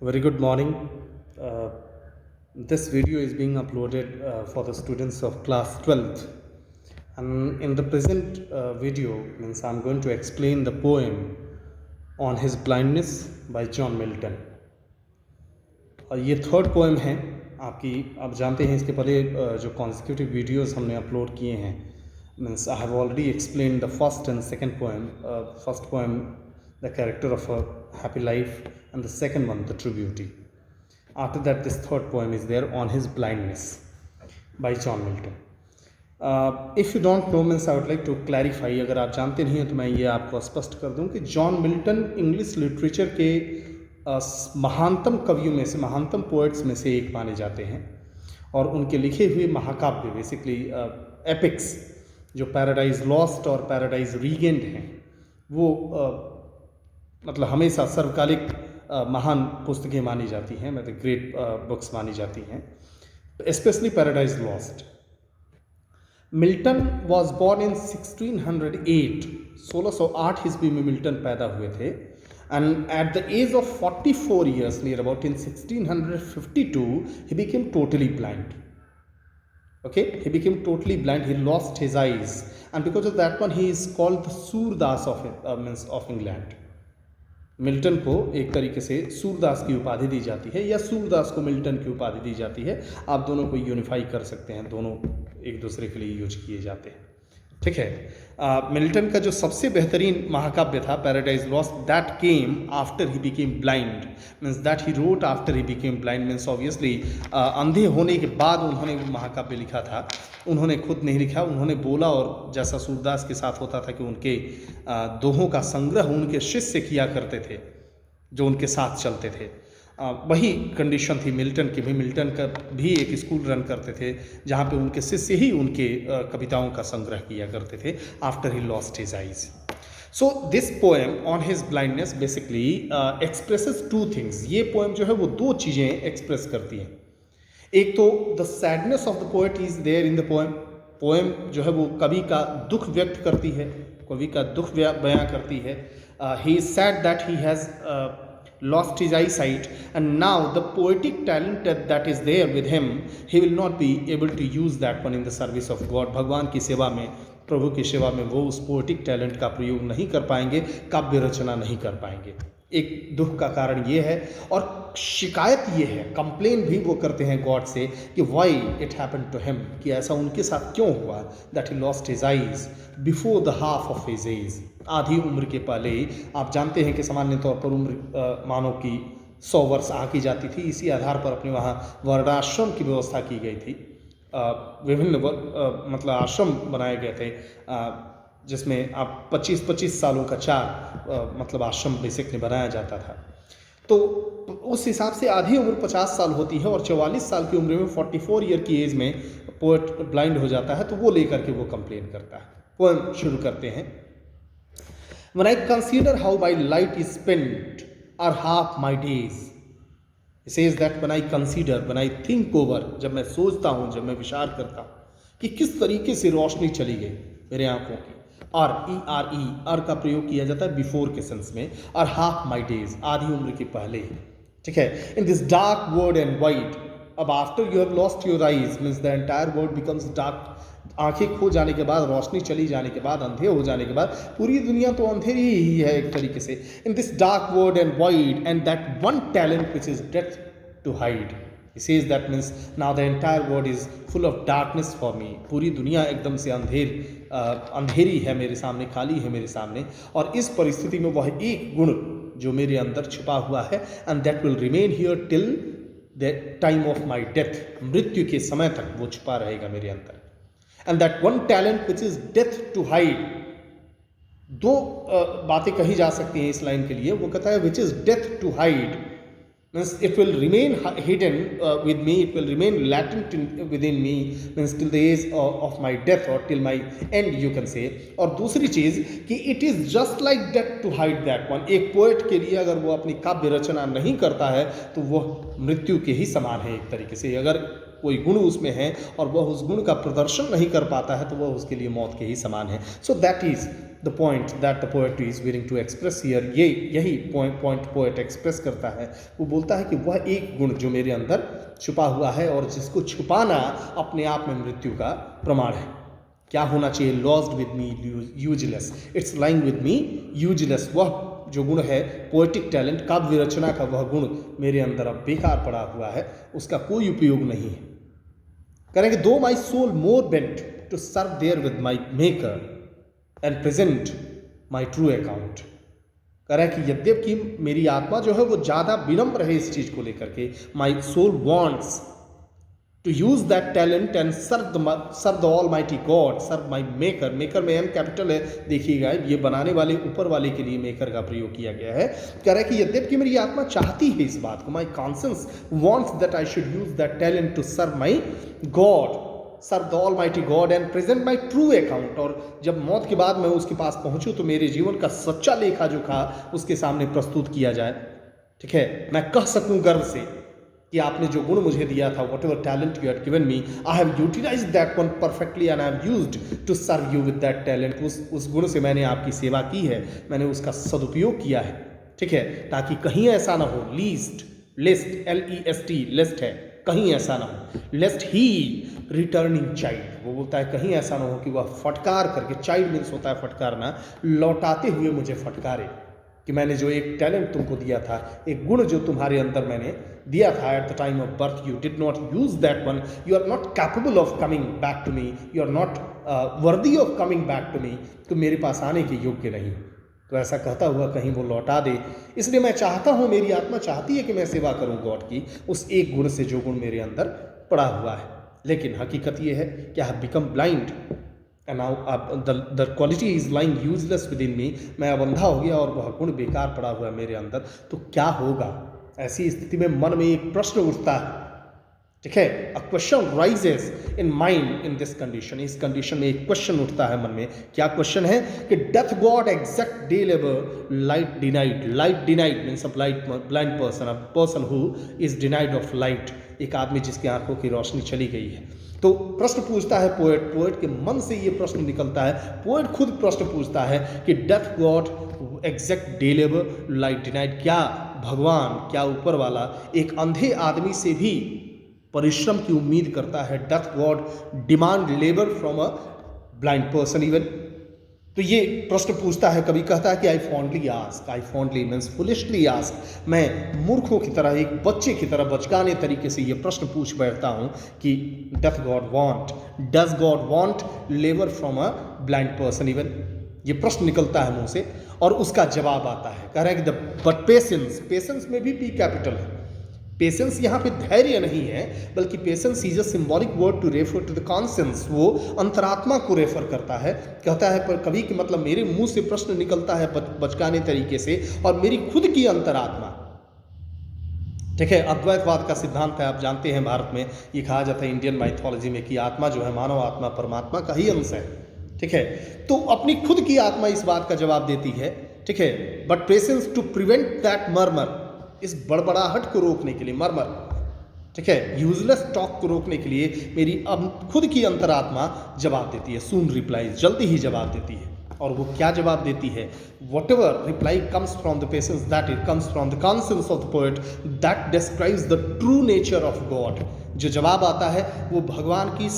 Very good morning. Uh, this video is being uploaded for the students of class 12th, and in the present video means I'm going to explain the poem on his blindness by John Milton. और ये third poem है आपकी। आप जानते हैं इसके पहले जो कॉन्सिक्यूटिव वीडियोस हमने अपलोड किए हैं, means I have already explain the first and second poem. First poem the character of a happy life and the second one the true beauty. After that this third poem is there on his blindness by John Milton. If you don't know means I would like to clarify, अगर आप जानते नहीं हैं तो मैं ये आपको स्पष्ट कर दूं कि जॉन मिल्टन इंग्लिश लिटरेचर के महानतम कवियों में से, महानतम पोएट्स में से एक माने जाते हैं, और उनके लिखे हुए महाकाव्य बेसिकली एपिक्स जो पैराडाइज लॉस्ट और पैराडाइज रीगेंड हैं वो मतलब हमेशा सर्वकालिक महान पुस्तकें मानी जाती हैं, मतलब ग्रेट बुक्स मानी जाती हैं, specially paradise lost. Milton was born in 1608, 1608 ईस्वी में मिल्टन पैदा हुए थे, and at the age of 44 years near about in 1652 he became totally blind. Okay, he became totally blind. He lost his eyes, and because of that one, he is called the Surdas of England. Milton को एक तरीके से सूरदास की उपाधि दी जाती है, या सूरदास को मिल्टन की उपाधि दी जाती है। आप दोनों को यूनिफाई कर सकते हैं, दोनों एक दूसरे के लिए यूज किए जाते हैं, ठीक है। मिल्टन का जो सबसे बेहतरीन महाकाव्य था paradise lost, that came after he became blind, means that he wrote after he became blind, means obviously अंधे होने के बाद उन्होंने वो महाकाव्य लिखा था। उन्होंने खुद नहीं लिखा, उन्होंने बोला, और जैसा सूरदास के साथ होता था कि उनके दोहों का संग्रह उनके शिष्य किया करते थे जो उनके साथ चलते थे। वही कंडीशन थी मिल्टन की भी। मिल्टन का भी एक स्कूल रन करते थे जहाँ पे उनके शिष्य ही उनके कविताओं का संग्रह किया करते थे after he lost his eyes. So this poem on his blindness basically expresses two things. ये पोएम जो है वो दो चीज़ें एक्सप्रेस करती हैं। एक तो the sadness of the poet is there in the poem. Poem जो है वो कवि का दुख व्यक्त करती है, कवि का दुख बयां करती है। He is sad that he has lost his eyesight, and now the poetic talent that is there with him, he will not be able to use that one in the service of God. भगवान की सेवा में, प्रभु की सेवा में वो उस poetic talent का प्रयोग नहीं कर पाएंगे, काव्य रचना नहीं कर पाएंगे। एक दुख का कारण ये है, और शिकायत ये है, कंप्लेन भी वो करते हैं गॉड से कि why it happen to him, कि ऐसा उनके साथ क्यों हुआ, that he lost his eyes before the half of his age, आधी उम्र के पहले। आप जानते हैं कि सामान्य तौर पर उम्र मानव की 100 वर्ष आकी जाती थी। इसी आधार पर अपने वहाँ वर्णाश्रम की व्यवस्था की गई थी। विभिन्न मतलब आश्रम बनाए गए थे जिसमें आप 25-25 सालों का 4 मतलब आश्रम बेसिकली बनाया जाता था। तो उस हिसाब से आधी उम्र 50 साल होती है, और 44 साल की उम्र में 44 ईयर की एज में पोएट ब्लाइंड हो जाता है। तो वो लेकर के वो कंप्लेन करता है। पोएम शुरू करते हैं। When I consider how my life is spent are half my days, he says that when I consider, when I think over, जब मैं सोचता हूँ, जब मैं विचार करता हूँ कि किस तरीके से रोशनी चली गई मेरे आंखों की, और आर का प्रयोग किया जाता है बिफोर के सेंस में, और हाफ माई डेज, आधी उम्र के पहले ही, ठीक है। In this dark world and white, अब after you have lost your eyes means the entire world becomes dark. आंखें खो जाने के बाद, रोशनी चली जाने के बाद, अंधे हो जाने के बाद पूरी दुनिया तो अंधेरी ही है एक तरीके से। In this dark world and wide and that one talent which is death to hide, he says that means now the entire world is full of darkness for me, पूरी दुनिया एकदम से अंधेरी है मेरे सामने, खाली है मेरे सामने। और इस परिस्थिति में वह एक गुण जो मेरे अंदर छुपा हुआ है, and that will remain here till the time of my death, मृत्यु के समय तक वो छुपा रहेगा मेरे अंदर। and that one talent which is death to hide, दो बातें कही जा सकती हैं इस लाइन के लिए। वो कहता है which is death to hide means it will remain hidden with me, it will remain latent within me means till the age of my death or till my end you can say। और दूसरी चीज़ कि it is just like death to hide that one। एक poet के लिए अगर वो अपनी काव्य रचना नहीं करता है तो वह मृत्यु के ही समान है एक तरीके से। अगर कोई गुण उसमें है और वह उस गुण का प्रदर्शन नहीं कर पाता है तो वह उसके लिए मौत के ही समान है. So that is the point that the poet is willing to express here. यही पॉइंट पोएट एक्सप्रेस करता है. वो बोलता है कि वह एक गुण जो मेरे अंदर छुपा हुआ है और जिसको छुपाना अपने आप में मृत्यु का प्रमाण है. क्या होना चाहिए? Lost with me useless, it's lying with me useless. वह जो गुण है पोएटिक टैलेंट, काव्य रचना का वह गुण मेरे अंदर अब बेकार पड़ा हुआ है, उसका कोई उपयोग नहीं है. करेंगे दो my soul more bent to serve therewith my maker and present my true account. कह रहा है कि यद्यपि मेरी आत्मा जो है वो ज़्यादा विनम्र है इस चीज़ को लेकर के. My soul wants to use that talent and serve the almighty God, serve my maker. Maker में एम कैपिटल है, देखिएगा ये बनाने वाले ऊपर वाले के लिए मेकर का प्रयोग किया गया है. कह रहा है कि यद्यपि मेरी आत्मा चाहती है इस बात को, my conscience wants that I should use that talent to serve my God, serve the almighty God and present my true account. और जब मौत के बाद मैं उसके पास पहुंचूं तो मेरे जीवन का सच्चा लेखा जोखा उसके सामने प्रस्तुत किया जाए. ठीक है, मैं कह सकूं गर्व से कि आपने जो गुण मुझे दिया था, whatever talent you had given me, I have utilize that one perfectly and I have used to serve you with that talent. उस गुण से मैंने आपकी सेवा की है, मैंने उसका सदुपयोग किया है. ठीक है, ताकि कहीं ऐसा ना हो, लिस्ट LEST लिस्ट है, कहीं ऐसा ना हो, लेस्ट ही रिटर्निंग चाइल्ड. वो बोलता है कहीं ऐसा ना हो कि वह फटकार करके, चाइल्ड मीन्स होता है फटकारना, लौटाते हुए मुझे फटकारे कि मैंने जो एक टैलेंट तुमको दिया था, एक गुण जो तुम्हारे अंदर मैंने दिया था at the time of birth, you did not use that one, you are not capable of coming back to me, you are not worthy of coming back to me, तुम मेरे पास आने के योग्य नहीं. तो ऐसा कहता हुआ कहीं वो लौटा दे. इसलिए मैं चाहता हूँ, मेरी आत्मा चाहती है कि मैं सेवा करूँ गॉड की, उस एक गुण से जो गुण मेरे अंदर पड़ा हुआ है. लेकिन हकीकत ये है कि I have become blind and now the quality is lying useless within me. मैं अब अंधा हो गया और वह गुण बेकार पड़ा हुआ है मेरे अंदर. तो क्या होगा? ऐसी स्थिति में मन में एक प्रश्न उठता है. ठीक है, a question rises in mind in this condition. इस कंडीशन में एक क्वेश्चन उठता है मन में. क्या क्वेश्चन है? कि death God exact day labour light denied. Light denied means a blind person, a person who is denied of light. एक आदमी जिसकी आंखों की रोशनी चली गई है. तो प्रश्न पूछता है पोएट के मन से ये प्रश्न निकलता है. पोएट खुद प्रश्न पूछता है कि death God exact day labour light denied. क्या भगवान, क्या ऊपर वाला एक अंधे आदमी से भी परिश्रम की उम्मीद करता है? Death God demand labour from a blind person even. तो ये प्रश्न पूछता है. कभी कहता है कि आई फॉन्डली आस्क, आई फॉन्डली मीन्स फुलिशली आस्क. मैं मूर्खों की तरह, एक बच्चे की तरह बचकाने तरीके से ये प्रश्न पूछ बैठता हूँ कि doth God want, does God want labour from a blind person even. ये प्रश्न निकलता है मुंह से और उसका जवाब आता है. कह रहा है कि बट पेशेंस, पेशेंस में भी पी कैपिटल है. पेशेंस यहाँ पे धैर्य नहीं है, बल्कि patience is a symbolic word to refer to the conscience. वो अंतरात्मा को रेफर करता है. कहता है पर कभी कि मतलब मेरे मुंह से प्रश्न निकलता है बचकाने तरीके से और मेरी खुद की अंतरात्मा. ठीक है, अद्वैतवाद का सिद्धांत है, आप जानते हैं भारत में ये कहा जाता है इंडियन माइथोलॉजी में कि आत्मा जो है, मानव आत्मा परमात्मा का ही अंश है. ठीक है, तो अपनी खुद की आत्मा इस बात का जवाब देती है. ठीक है, but patience to prevent that murmur, इस बड़बड़ाहट को रोकने के लिए, मर्मर, ठीक है, यूजलेस टॉक को रोकने के लिए मेरी अब खुद की अंतरात्मा जवाब देती है. सून रिप्लाईज, जल्दी ही जवाब देती है. और वो क्या जवाब देती है? What ever reply comes from the patience, that it comes from the conscience of the poet, that describes the true nature of God. जो जवाब आता है वो भगवान की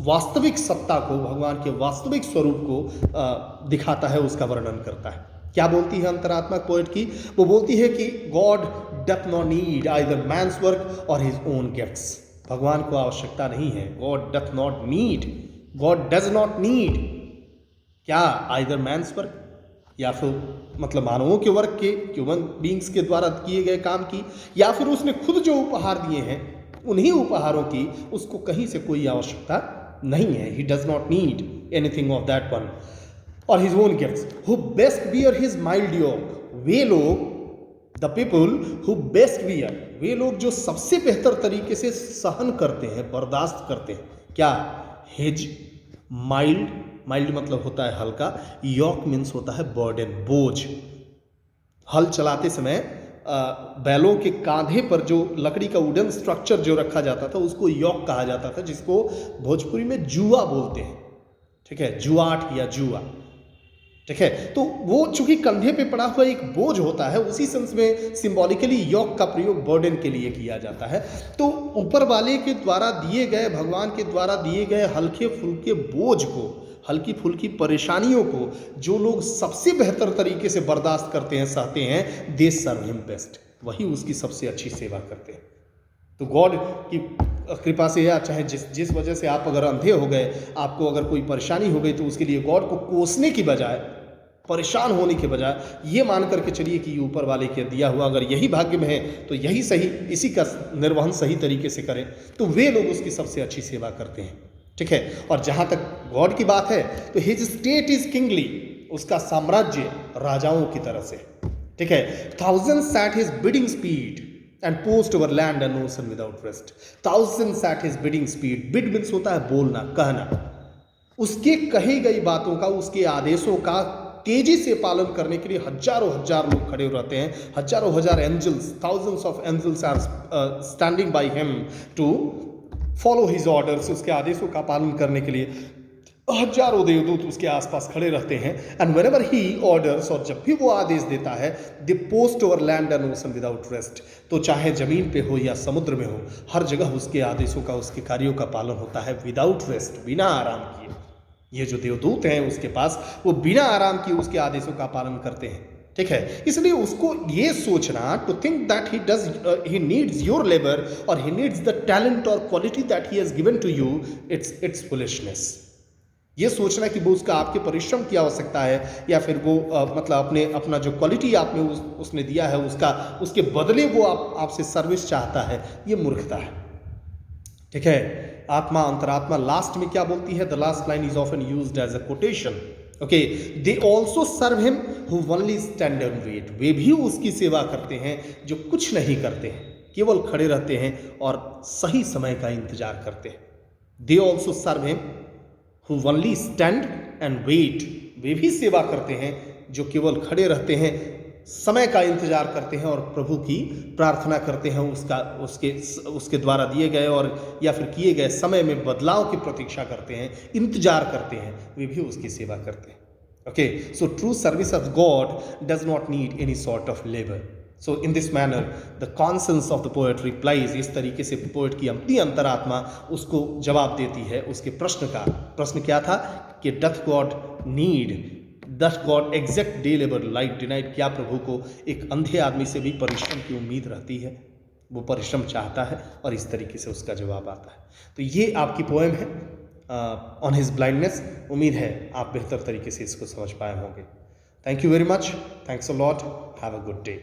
वास्तविक सत्ता को, भगवान के वास्तविक स्वरूप को दिखाता है, उसका वर्णन करता है. क्या बोलती है अंतरात्मा पोएट की? वो बोलती है कि God doth not need either man's work or his own gifts. भगवान को आवश्यकता नहीं है. God doth not need, God does not need क्या? आइदर मैन्स वर्क, या फिर मतलब मानवों के वर्क के, ह्यूमन बींग्स के द्वारा किए गए काम की, या फिर उसने खुद जो उपहार दिए हैं उन्हीं उपहारों की उसको कहीं से कोई आवश्यकता नहीं है. He does not need anything of that one or his own gifts. Who best bear his mild yoke, वे लोग, the people who best bear, वे लोग जो सबसे बेहतर तरीके से सहन करते हैं, बर्दाश्त करते हैं. क्या? हिज माइल्ड, माइल्ड मतलब होता है हल्का, यॉक मीन्स होता है बर्डन, बोझ. हल चलाते समय बैलों के कांधे पर जो लकड़ी का वुडन स्ट्रक्चर जो रखा जाता था उसको यॉक कहा जाता था, जिसको भोजपुरी में जुआ बोलते हैं। ठीक है, जुआठ या जुआ। ठीक है, तो वो चूंकि कंधे पे पड़ा हुआ एक बोझ होता है, उसी सेंस में सिंबॉलिकली यॉक का प्रयोग बर्डन के लिए किया जाता है। तो ऊपर वाले के द्वारा दिए गए, भगवान के द्वारा दिए गए हल्के फुल्के बोझ को, हल्की फुल्की परेशानियों को जो लोग सबसे बेहतर तरीके से बर्दाश्त करते हैं, सहते हैं, दे सर्व हिम बेस्ट, वही उसकी सबसे अच्छी सेवा करते हैं। तो गॉड की कृपा से, या चाहे जिस वजह से आप अगर अंधे हो गए, आपको अगर कोई परेशानी हो गई, तो उसके लिए गॉड को कोसने की बजाय, परेशान होने के बजाय, ये मान करके चलिए कि ऊपर वाले के दिया हुआ अगर यही भाग्य में है तो यही सही, इसी का निर्वहन सही तरीके से करें, तो वे लोग उसकी सबसे अच्छी सेवा करते हैं। ठीक है, और जहाँ तक गॉड की बात है तो हिज स्टेट इज किंगली, उसका साम्राज्य राजाओं की तरह से। ठीक है, thousands at his bidding speed and post over land and ocean without rest. Thousands at his bidding speed, bid means होता है बोलना, कहना, उसके कही गई बातों का, उसके आदेशों का तेजी से पालन करने के लिए हजारों हजार लोग खड़े रहते हैं, हजारों हजार angels, thousands of angels are standing by him to follow his orders, उसके आदेशों का पालन करने के लिए हजारों देवदूत उसके आसपास खड़े रहते हैं। एंड व्हेनेवर ही ऑर्डर्स, और जब भी वो आदेश देता है, they post over land and ocean without rest, तो चाहे जमीन पे हो या समुद्र में हो, हर जगह उसके आदेशों का, उसके कार्यों का पालन होता है विदाउट रेस्ट, बिना आराम किए। ये जो देवदूत हैं उसके पास, वो बिना आराम किए उसके आदेशों का पालन करते हैं। ठीक है, इसलिए उसको ये सोचना, to think that he needs your labour or he needs the talent और quality that he has given to you, it's foolishness. ये सोचना कि वो उसका आपके परिश्रम की आवश्यकता है, या फिर वो मतलब अपना जो क्वालिटी आपने उसने दिया है, उसके बदले वो आपसे सर्विस चाहता है, ये मूर्खता है। ठीक है, आत्मा अंतरात्मा लास्ट में क्या बोलती है? The last line is often used as a quotation. Okay, they also serve him who only stand and wait, वे भी उसकी सेवा करते हैं जो कुछ नहीं करते हैं, केवल खड़े रहते हैं और सही समय का इंतजार करते हैं। They also serve him who only stand and wait, वे भी सेवा करते हैं जो केवल खड़े रहते हैं, समय का इंतजार करते हैं और प्रभु की प्रार्थना करते हैं, उसके द्वारा दिए गए और या फिर किए गए समय में बदलाव की प्रतीक्षा करते हैं, इंतजार करते हैं, वे भी उसकी सेवा करते हैं। Okay, so true service of God does not need any sort of labour. So in this manner the conscience of the poet replies, इस तरीके से पोएट की अपनी अंतरात्मा उसको जवाब देती है उसके प्रश्न का। प्रश्न क्या था कि doth God need, doth God exact day labour light denied, क्या प्रभु को एक अंधे आदमी से भी परिश्रम की उम्मीद रहती है? वो परिश्रम चाहता है, और इस तरीके से उसका जवाब आता है। तो ये आपकी पोएम है ऑन हिज ब्लाइंडनेस। उम्मीद है आप बेहतर तरीके से इसको समझ पाए होंगे। Thank you very much, thanks a lot, have a good day.